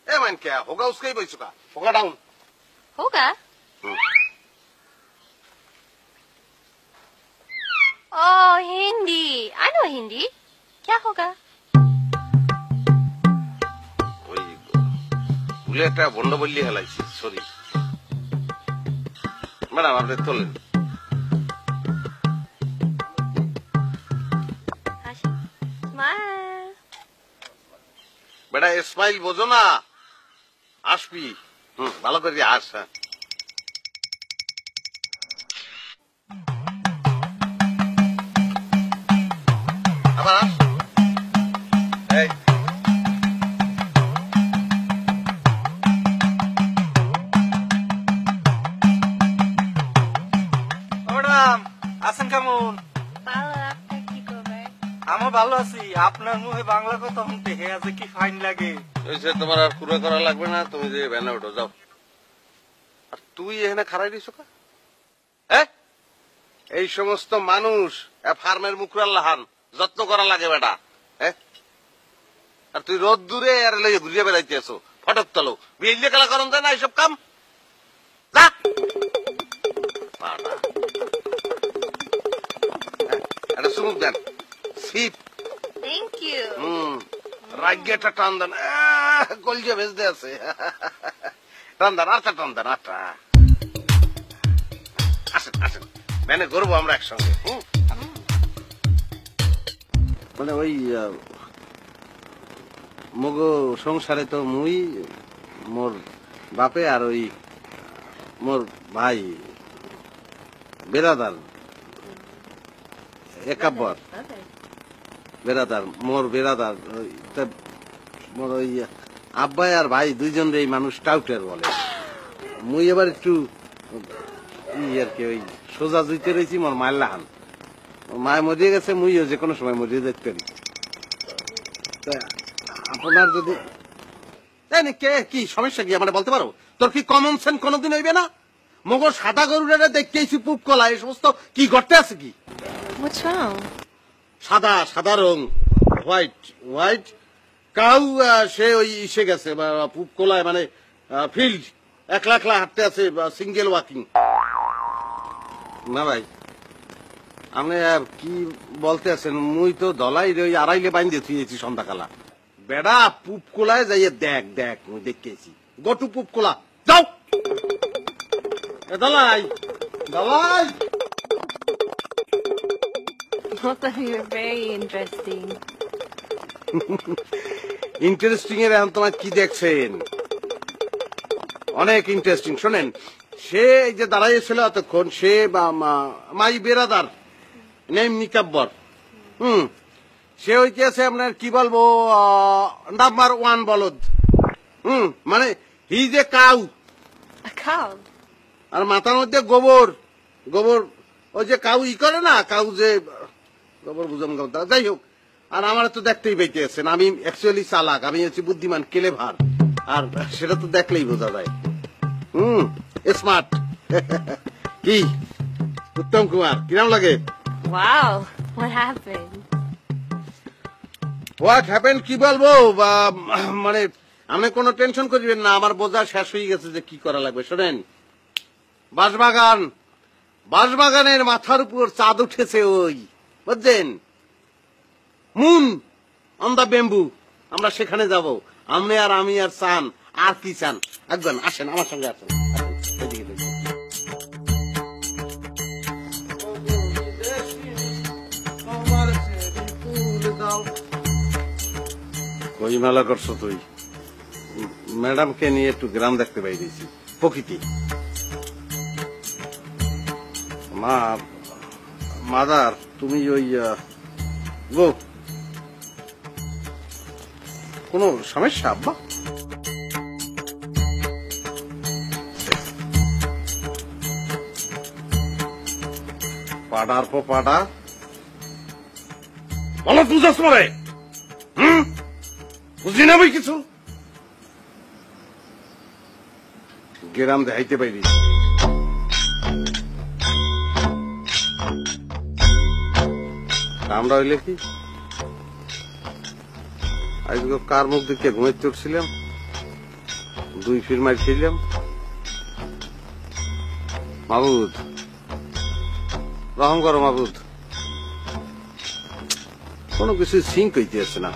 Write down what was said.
ए मान क्या होगा उसका ही बैसुका होगा डाउन होगा ओह हिंदी आई नो हिंदी क्या होगा ওই ভুলে একটা বন্ধ বললি হেলাইছি সরি ম্যাডাম আপনি তোলেন स्माइल বেটা স্মাইল বোঝো না আসবি ভালো করে আস আবার আস এই ম্যাডাম আছেন কেমন ভালো আপনি কি করবেন আমি ভালো আছি আপনার মুখে বাংলা কথা শুনতে হে আছে কি ফাইন লাগে তোমার আর পুরো করা লাগবে না তুমি যে ভ্যানে উঠো যাও আর তুই এখানে খারাই দিস এই সমস্ত মানুষ ফার্মের মুখরাল্লাহান যত্ন করা লাগে বেটা আর তুই রোদ দূরে আর লইয়ে ঘুরিয়ে বেড়াইতে আসো ফটক তলো বিয়ে খেলা করন যায় না এইসব কাম যা একটা চুমুক দেন সিপ থ্যাংক ইউ রাজ্যটা টান দেন কলজে ভেজতে আছে টান দেন আচ্ছা টান দেন আচ্ছা আসেন আসেন মানে করবো আমরা একসঙ্গে মানে ওই মগ সংসারে তো মুই মোর বাপে আর ওই মোর ভাই বেরাদার একাব্বর বেরাদার মোর বেরাদার মোর ওই আব্বাই আর ভাই দুইজন এই মানুষ টাউটের বলে মুই এবার একটু আর কি ওই সোজা জুইতে রয়েছি মোর মায়ের লাহান মায় মরিয়ে গেছে মুইও যে কোনো সময় মরিয়ে যেতে পারি আপনার যদি কে কি সমস্যা কি আমার বলতে পারো তোর কি কমন সেন্স কোনোদিন হইবে না মগর সাদা গরুটা দেখতেছি পুপ কলা এই সমস্ত কি করতে আছে কি সাদা সাদা রং হোয়াইট হোয়াইট কাউ সে ওই ইসে গেছে পুপ কোলায় মানে ফিল্ড একলা একলা হাঁটতে আছে সিঙ্গেল ওয়াকিং না ভাই আপনি আর কি বলতে আছেন মুই তো দলাই ওই আড়াইলে বাইন্দে থুয়েছি সন্ধ্যাকালা বেড়া পুপ কোলায় যাইয়ে দেখ দেখ মুই দেখেছি গটু পুপ কোলা যাও Dalai Dalai You're very interesting. Interesting এর এখন তোমার কি দেখছেন অনেক ইন্টারেস্টিং শোনেন সে এই যে দাঁড়াইছিল এতক্ষণ সে মাই বেরাদার নেম নিকাব্বর সে হইতেছে আপনার কি বলবো নাম্বার 1 বলদ মানে হি যে কাউ আর মাথার মধ্যে গোবর গোবর ওই যে কাউ ই করে না কাউ যে গোবর বুঝাম যাই হোক আর আমার তো দেখতেই পাইতে আছেন আমি অ্যাকচুয়ালি চালাক আমি হচ্ছি বুদ্ধিমান ক্লেভার আর সেটা তো দেখলেই বোঝা যায় স্মার্ট কি উত্তম কুমার কিরম লাগে Wow, what happened? What happen কি বলবো মানে আপনি কোনো টেনশন করিবেন না আমার বোঝা শেষ হয়ে গেছে যে কি করা লাগবে শোনেন বাঁশবাগান বাঁশবাগানের মাথার উপর চাঁদ উঠেছে ওই বুঝছেন মুন অন দা বেম্বু আমরা সেখানে যাব আপনি আর আমি আর চান আর কি চান একজন আসেন আমার সঙ্গে আসেন কই মেলা করছো তুই ম্যাডামকে নিয়ে একটু গ্রাম দেখতে বাইরেছি প্রকৃতি মা মাদার তুমি ওই গো কোনো সমস্যা আব্বা পাড়ার পর পাড়া বলো বুঝাস মারে বুঝলি না ভাই কিছু গ্রাম দেখাইতে পারি আমরা হইলে কি আজকে কার মুখ দেখে ঘুমাইতে উঠছিলাম 2 ফির মার খেলাম। মাবুদ রহম করো মাবুদ, কোনো কিছু সিঙ্ক হইতে আসছে না।